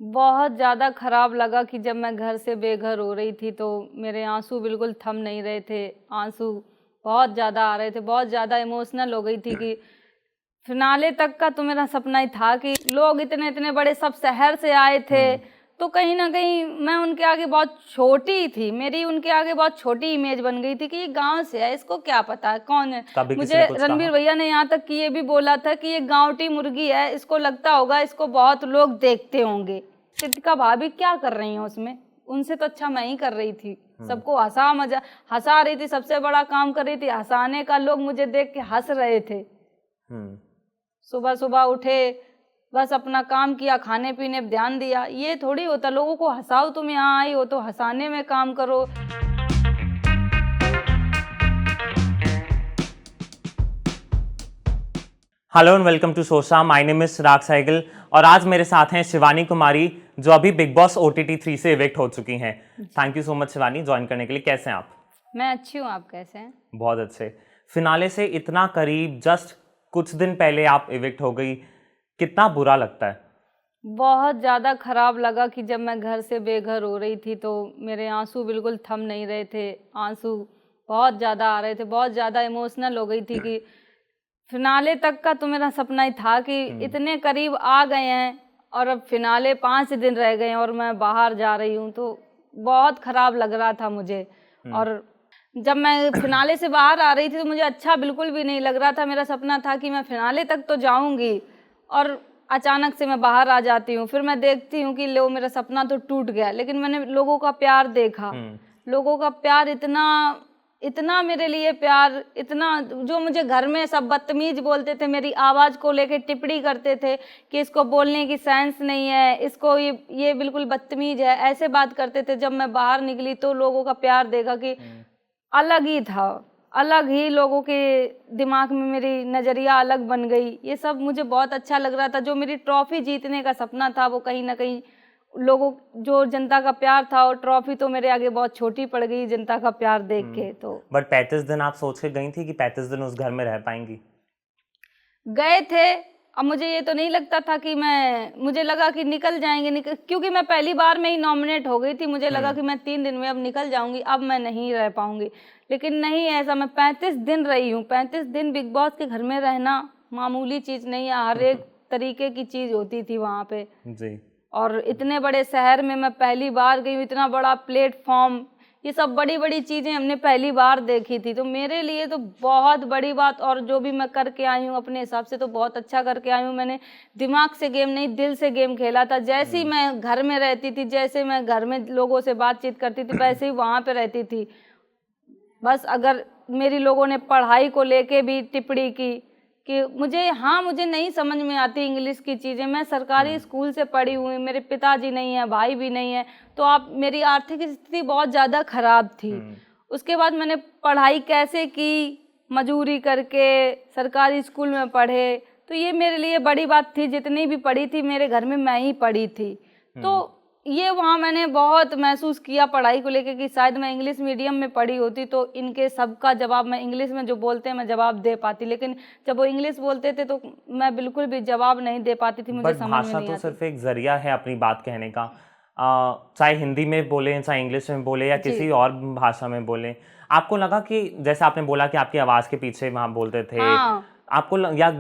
बहुत ज़्यादा ख़राब लगा कि जब मैं घर से बेघर हो रही थी तो मेरे आंसू बिल्कुल थम नहीं रहे थे। आंसू बहुत ज़्यादा आ रहे थे, बहुत ज़्यादा इमोशनल हो गई थी कि फिनाले तक का तो मेरा सपना ही था कि लोग इतने इतने बड़े सब शहर से आए थे। तो कहीं ना कहीं मैं उनके आगे बहुत छोटी थी, मेरी उनके आगे बहुत छोटी इमेज बन गई थी कि ये गांव से है, इसको क्या पता है कौन है। कभी किसी मुझे ने कुछ रणबीर कहा? भैया ने यहाँ तक कि ये भी बोला था कि ये गांवटी मुर्गी है, इसको लगता होगा इसको बहुत लोग देखते होंगे। कृतिका भाभी क्या कर रही हैं उसमें, उनसे तो अच्छा मैं ही कर रही थी। सबको हंसा रही थी, सबसे बड़ा काम कर रही थी हंसाने का। लोग मुझे देख के हंस रहे थे। सुबह सुबह उठे, बस अपना काम किया, खाने पीने पे ध्यान दिया। ये थोड़ी होता लोगों को हंसाओ, तुम यहाँ आई हो तो हंसाने में काम करो। Hello and welcome to Sosha. My name is Raag cycle और आज मेरे साथ हैं शिवानी कुमारी, जो अभी बिग बॉस OTT 3 से इविक्ट हो चुकी हैं। Thank you so much Shivani join करने के लिए। कैसे हैं आप? मैं अच्छी हूँ, आप कैसे हैं? बहुत अच्छे। फिनाले से इतना करीब, जस्ट कुछ दिन पहले आप इविक्ट हो गई, कितना बुरा लगता है? बहुत ज़्यादा ख़राब लगा कि जब मैं घर से बेघर हो रही थी तो मेरे आंसू बिल्कुल थम नहीं रहे थे। आंसू बहुत ज़्यादा आ रहे थे, बहुत ज़्यादा इमोशनल हो गई थी कि फिनाले तक का तो मेरा सपना ही था कि इतने करीब आ गए हैं और अब फिनाले 5 दिन रह गए हैं और मैं बाहर जा रही हूँ, तो बहुत ख़राब लग रहा था मुझे। और जब मैं फिनाले से बाहर आ रही थी तो मुझे अच्छा बिल्कुल भी नहीं लग रहा था। मेरा सपना था कि मैं फिनाले तक तो जाऊँगी और अचानक से मैं बाहर आ जाती हूँ। फिर मैं देखती हूँ कि लो मेरा सपना तो टूट गया, लेकिन मैंने लोगों का प्यार देखा। लोगों का प्यार इतना इतना मेरे लिए प्यार, इतना जो मुझे घर में सब बदतमीज बोलते थे, मेरी आवाज़ को लेके टिप्पणी करते थे कि इसको बोलने की सेंस नहीं है, इसको ये बिल्कुल बदतमीज है, ऐसे बात करते थे। जब मैं बाहर निकली तो लोगों का प्यार देखा कि अलग ही था, अलग ही लोगों के दिमाग में मेरी नज़रिया अलग बन गई। ये सब मुझे बहुत अच्छा लग रहा था। जो मेरी ट्रॉफी जीतने का सपना था वो कहीं ना कहीं लोगों, जो जनता का प्यार था, और ट्रॉफी तो मेरे आगे बहुत छोटी पड़ गई जनता का प्यार देख के। तो बट 35 दिन आप सोच के गई थी कि 35 दिन उस घर में रह पाएंगी? गए थे। अब मुझे ये तो नहीं लगता था कि मुझे लगा कि निकल जाएंगे, क्योंकि मैं पहली बार में ही नॉमिनेट हो गई थी। मुझे लगा कि मैं 3 दिन में अब निकल जाऊंगी, अब मैं नहीं रह पाऊंगी। लेकिन नहीं, ऐसा मैं 35 दिन रही हूँ। 35 दिन बिग बॉस के घर में रहना मामूली चीज़ नहीं है, हर एक तरीके की चीज़ होती थी वहाँ पे जी। और इतने बड़े शहर में मैं पहली बार गई हूँ, इतना बड़ा प्लेटफॉर्म, ये सब बड़ी बड़ी चीज़ें हमने पहली बार देखी थी। तो मेरे लिए तो बहुत बड़ी बात, और जो भी मैं करके आई हूँ अपने हिसाब से तो बहुत अच्छा करके आई हूँ। मैंने दिमाग से गेम नहीं, दिल से गेम खेला था। जैसे ही मैं घर में रहती थी, जैसे मैं घर में लोगों से बातचीत करती थी, वैसे ही वहाँ पे रहती थी। बस अगर मेरी लोगों ने पढ़ाई को लेके भी टिप्पणी की कि मुझे नहीं समझ में आती इंग्लिश की चीज़ें। मैं सरकारी स्कूल से पढ़ी हुई, मेरे पिताजी नहीं है, भाई भी नहीं है, तो आप मेरी आर्थिक स्थिति बहुत ज़्यादा ख़राब थी। उसके बाद मैंने पढ़ाई कैसे की, मजूरी करके सरकारी स्कूल में पढ़े, तो ये मेरे लिए बड़ी बात थी। जितनी भी पढ़ी थी मेरे घर में मैं ही पढ़ी थी। तो ये वहाँ मैंने बहुत महसूस किया पढ़ाई को लेके कि शायद मैं इंग्लिश मीडियम में पढ़ी होती तो इनके सबका जवाब मैं इंग्लिश में जो बोलते हैं मैं जवाब दे पाती। लेकिन जब वो इंग्लिश बोलते थे तो मैं बिल्कुल भी जवाब नहीं दे पाती थी, मुझे समझ में नहीं आती। भाषा तो सिर्फ एक जरिया है अपनी बात कहने का। चाहे हिंदी में बोले, चाहे इंग्लिश में बोले या किसी और भाषा में बोले। आपको लगा कि जैसे आपने बोला कि आपकी आवाज़ के पीछे वहाँ बोलते थे, आपको या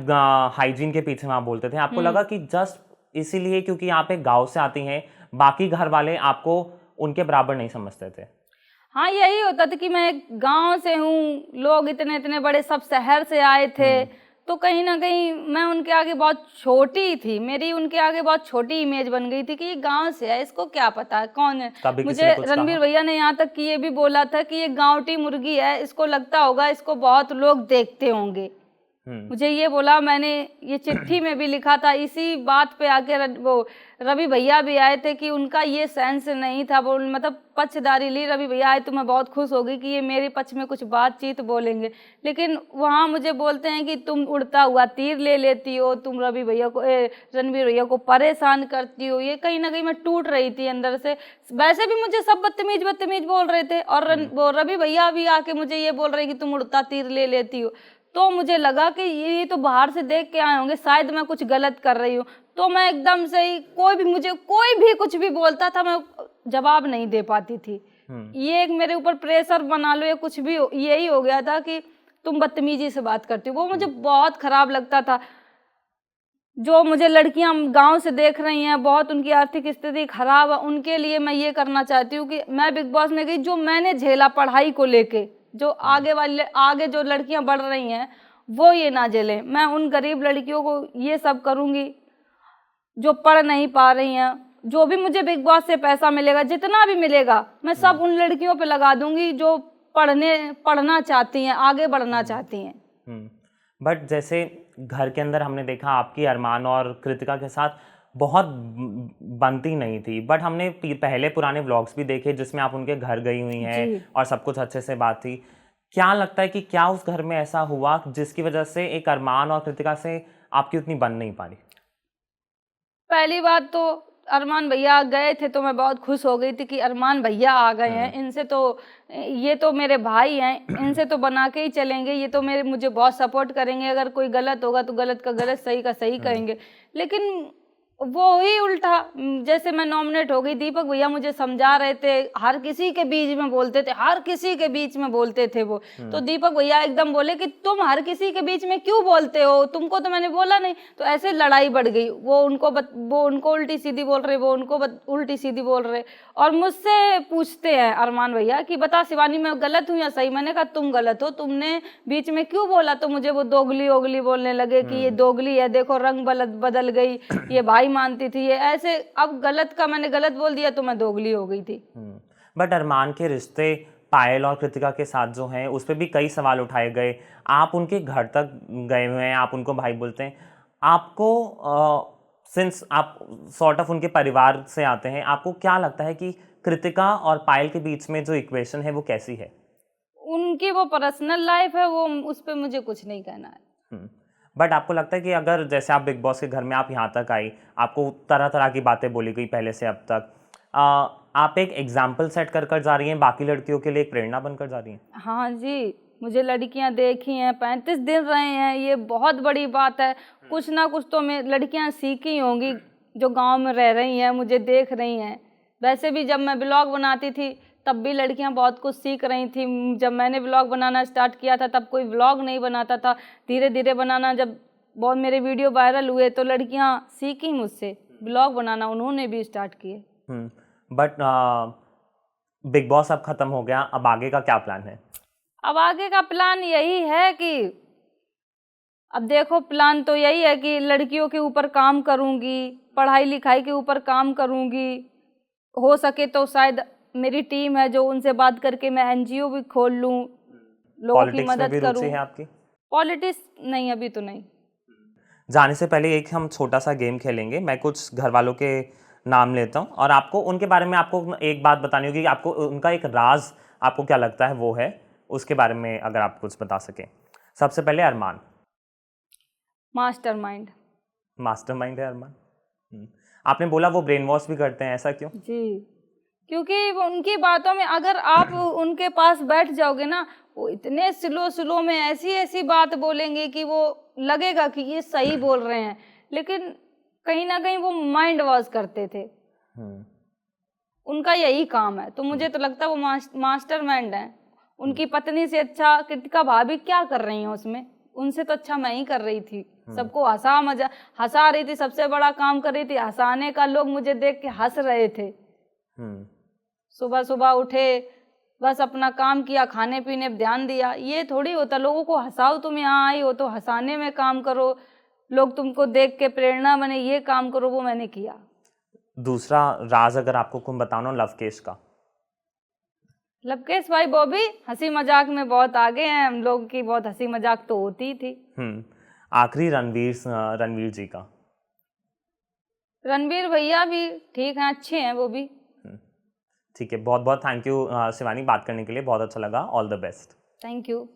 हाइजीन के पीछे वहाँ बोलते थे, आपको लगा कि जस्ट इसीलिए क्योंकि आप एक गाँव से आती हैं, बाकी घर वाले आपको उनके बराबर नहीं समझते थे? हाँ, यही होता था कि मैं एक गांव से हूँ, लोग इतने इतने बड़े सब शहर से आए थे, तो कहीं ना कहीं मैं उनके आगे बहुत छोटी थी, मेरी उनके आगे बहुत छोटी इमेज बन गई थी कि ये गांव से है, इसको क्या पता है कौन है। मुझे रणबीर भैया ने यहाँ तक कि ये भी बोला था कि ये गांवटी मुर्गी है, इसको लगता होगा इसको बहुत लोग देखते होंगे। मुझे ये बोला, मैंने ये चिट्ठी में भी लिखा था। इसी बात पे आके वो रवि भैया भी आए थे कि उनका ये सेंस नहीं था, वो मतलब पक्षधारी ली। रवि भैया आए तो मैं बहुत खुश हो गई कि ये मेरे पक्ष में कुछ बातचीत बोलेंगे। लेकिन वहाँ मुझे बोलते हैं कि तुम उड़ता हुआ तीर ले लेती हो, तुम रवि भैया को रणबीर भैया को परेशान करती हो। ये कहीं ना कहीं मैं टूट रही थी अंदर से। वैसे भी मुझे सब बदतमीज बोल रहे थे और वो रवि भैया भी आके मुझे ये बोल रहे कि तुम उड़ता तीर ले लेती हो। तो मुझे लगा कि ये तो बाहर से देख के आए होंगे, शायद मैं कुछ गलत कर रही हूँ। तो मैं एकदम से ही कोई भी कुछ भी बोलता था, मैं जवाब नहीं दे पाती थी। ये एक मेरे ऊपर प्रेशर बना लो या कुछ भी, यही हो गया था कि तुम बदतमीजी से बात करती हो। वो मुझे बहुत खराब लगता था। जो मुझे लड़कियां गांव से देख रही हैं, बहुत उनकी आर्थिक स्थिति खराब है, उनके लिए मैं ये करना चाहती हूँ कि मैं बिग बॉस में गई, जो मैंने झेला पढ़ाई को लेके, जो आगे जो लड़कियां बढ़ रही हैं वो ये ना झेलें। मैं उन गरीब लड़कियों को ये सब करूँगी जो पढ़ नहीं पा रही हैं। जो भी मुझे बिग बॉस से पैसा मिलेगा, जितना भी मिलेगा, मैं सब उन लड़कियों पे लगा दूंगी जो पढ़ना चाहती हैं, आगे बढ़ना चाहती हैं। बट जैसे घर के अंदर हमने देखा आपकी अरमान और कृतिका के साथ बहुत बनती नहीं थी, बट हमने पहले पुराने व्लॉग्स भी देखे जिसमें आप उनके घर गई हुई हैं और सब कुछ अच्छे से बात थी। क्या लगता है कि क्या उस घर में ऐसा हुआ जिसकी वजह से एक अरमान और कृतिका से आपकी उतनी बन नहीं पा रही? पहली बात तो अरमान भैया गए थे तो मैं बहुत खुश हो गई थी कि अरमान भैया आ गए हैं, इनसे तो, ये तो मेरे भाई हैं, इनसे तो बना के ही चलेंगे, ये तो मुझे बहुत सपोर्ट करेंगे, अगर कोई गलत होगा तो गलत का गलत, सही का सही कहेंगे। लेकिन वो ही उल्टा, जैसे मैं नॉमिनेट हो गई, दीपक भैया मुझे समझा रहे थे, हर किसी के बीच में बोलते थे, हर किसी के बीच में बोलते थे वो। तो दीपक भैया एकदम बोले कि तुम हर किसी के बीच में क्यों बोलते हो, तुमको तो मैंने बोला नहीं। तो ऐसे लड़ाई बढ़ गई, वो उनको उल्टी सीधी बोल रहे, वो उनको उल्टी सीधी बोल रहे। और मुझसे पूछते हैं अरमान भैया कि बता शिवानी मैं गलत हूँ या सही। मैंने कहा तुम गलत हो, तुमने बीच में क्यों बोला। तो मुझे वो दोगली ओगली बोलने लगे कि ये दोगली है, देखो रंग बदल गई, ये भाई मानती थी, ये ऐसे। अब गलत का मैंने गलत बोल दिया तो मैं दोगली हो गई थी। बट अरमान के रिश्ते पायल और कृतिका के साथ जो हैं उस पर भी कई सवाल उठाए गए। आप उनके घर तक गए हुए हैं, आप उनको भाई बोलते हैं। आपको सिंस आप सॉर्ट ऑफ उनके परिवार से आते हैं, आपको क्या लगता है कि कृतिका और पायल के बीच में जो इक्वेशन है वो कैसी है? उनकी वो पर्सनल लाइफ है, वो उस पर मुझे कुछ नहीं कहना है। बट आपको लगता है कि अगर जैसे आप बिग बॉस के घर में आप यहाँ तक आई, आपको तरह तरह की बातें बोली गई पहले से अब तक, आप एक एग्जाम्पल सेट कर जा रही हैं, बाकी लड़कियों के लिए एक प्रेरणा बनकर जा रही हैं? हाँ जी, मुझे लड़कियां देखी हैं, 35 दिन रहे हैं, ये बहुत बड़ी बात है। कुछ ना कुछ तो लड़कियां सीखी होंगी जो गांव में रह रही हैं, मुझे देख रही हैं। वैसे भी जब मैं ब्लॉग बनाती थी तब भी लड़कियां बहुत कुछ सीख रही थी। जब मैंने ब्लॉग बनाना स्टार्ट किया था तब कोई ब्लॉग नहीं बनाता था, धीरे धीरे बनाना, जब बहुत मेरे वीडियो वायरल हुए तो लड़कियां सीखी मुझसे ब्लॉग बनाना, उन्होंने भी स्टार्ट किए। बट बिग बॉस अब खत्म हो गया, अब आगे का क्या प्लान है? अब आगे का प्लान यही है कि अब देखो, प्लान तो यही है कि लड़कियों के ऊपर काम करूंगी, पढ़ाई लिखाई के ऊपर काम करूंगी। हो सके तो शायद मेरी टीम है जो उनसे बात करके मैं एनजीओ भी खोल लूं, लोगों की मदद करूं। है आपकी? पॉलिटिक्स नहीं, अभी तो नहीं। जाने से पहले एक हम छोटा सा गेम खेलेंगे। मैं कुछ घर वालों के नाम लेता हूं और आपको उनके बारे में आपको एक बात बतानी होगी कि आपको उनका एक राज आपको क्या लगता है वो है, उसके बारे में अगर आप कुछ बता सकें। सबसे पहले अरमान। मास्टरमाइंड। मास्टरमाइंड है अरमान। आपने बोला वो ब्रेन वॉश भी करते हैं, ऐसा क्यों? जी, क्योंकि उनकी बातों में अगर आप उनके पास बैठ जाओगे ना, वो इतने स्लो में ऐसी ऐसी बात बोलेंगे कि वो लगेगा कि ये सही बोल रहे हैं, लेकिन कहीं ना कहीं वो माइंड वॉश करते थे। उनका यही काम है। तो मुझे तो लगता है वो मास्टरमाइंड है। उनकी पत्नी से अच्छा कृतिका भाभी क्या कर रही हैं उसमें, उनसे तो अच्छा मैं ही कर रही थी। सबको हंसा रही थी, सबसे बड़ा काम कर रही थी हंसाने का। लोग मुझे देख के हंस रहे थे। सुबह सुबह उठे, बस अपना काम किया, खाने पीने पे ध्यान दिया। ये थोड़ी होता लोगों को हंसाओ, तुम यहाँ आई हो तो हंसाने में काम करो, लोग तुमको देख के प्रेरणा बने, ये काम करो। वो मैंने किया। दूसरा राज अगर आपको कुछ बताना हो लवकेश का। लवकेश भाई वो भी हंसी मजाक में बहुत आगे हैं, हम लोग की बहुत हंसी मजाक तो होती थी। आखिरी रणवीर जी का। रणवीर भैया भी ठीक हैं, अच्छे हैं वो भी। ठीक है, बहुत बहुत थैंक यू शिवानी बात करने के लिए, बहुत अच्छा लगा। All the best. Thank you.